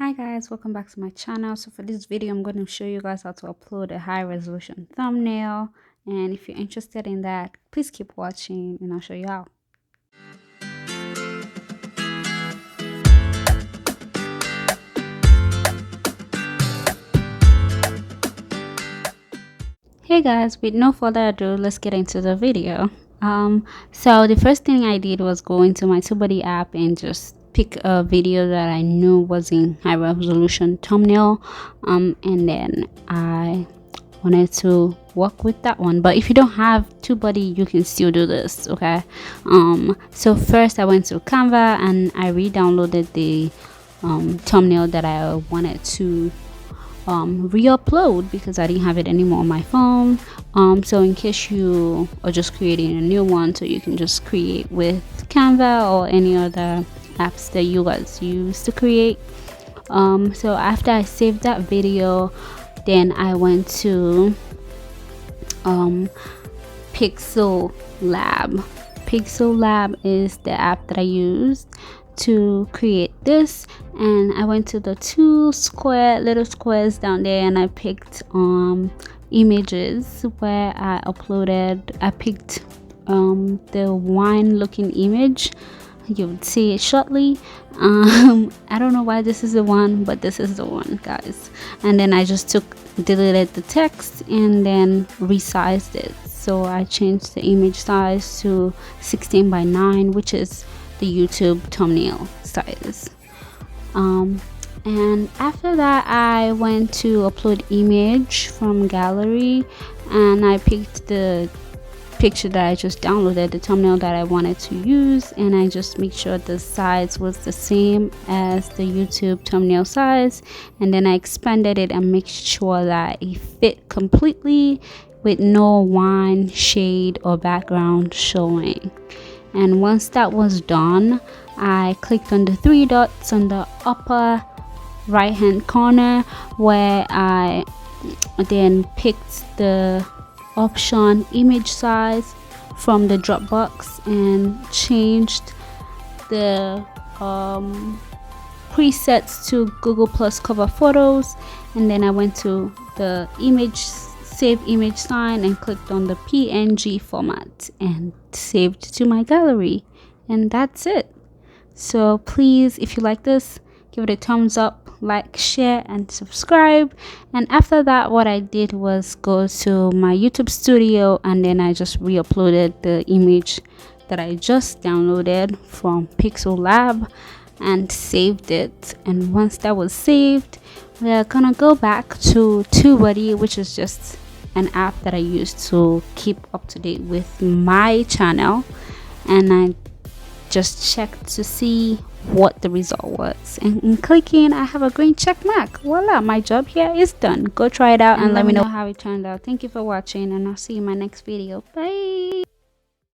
Hi guys, welcome back to my channel. So for this video I'm going to show you guys how to upload a high resolution thumbnail, and if you're interested in that, please keep watching and I'll show you how. Hey guys, with no further ado, let's get into the video. So the first thing I did was go into my TubeBuddy app and just pick a video that I knew was in high resolution thumbnail, and then I wanted to work with that one. But if you don't have TubeBuddy, you can still do this. Okay, so first I went to Canva and I re-downloaded the thumbnail that I wanted to re-upload because I didn't have it anymore on my phone. So in case you are just creating a new one, so you can just create with Canva or any other apps that you guys use to create. So after I saved that video, then I went to Pixel Lab. Pixel Lab is the app that I used to create this, and I went to the little squares down there and I picked images where I picked the wine looking image. You would see it shortly. I don't know why this is the one, but this is the one, guys. And then I just deleted the text and then resized it. So I changed the image size to 16 by 9, which is the YouTube thumbnail size. And after that I went to upload image from gallery, and I picked the picture that I just downloaded, the thumbnail that I wanted to use, and I just make sure the size was the same as the YouTube thumbnail size, and then I expanded it and make sure that it fit completely with no wine shade or background showing. And once that was done, I clicked on the three dots on the upper right hand corner where I then picked the option image size from the drop box and changed the presets to Google Plus cover photos, and then I went to the save image sign and clicked on the PNG format and saved to my gallery, and that's it. So please, if you like this, give it a thumbs up, like, share and subscribe. And after that, what I did was go to my YouTube studio and then I just re-uploaded the image that I just downloaded from Pixel Lab and saved it. And once that was saved, we're gonna go back to TubeBuddy, which is just an app that I use to keep up to date with my channel, and I just checked to see what the result was, and in clicking I have a green check mark. Voila, my job here is done. Go try it out and let me know how it turned out. Thank you for watching, and I'll see you in my next video. Bye.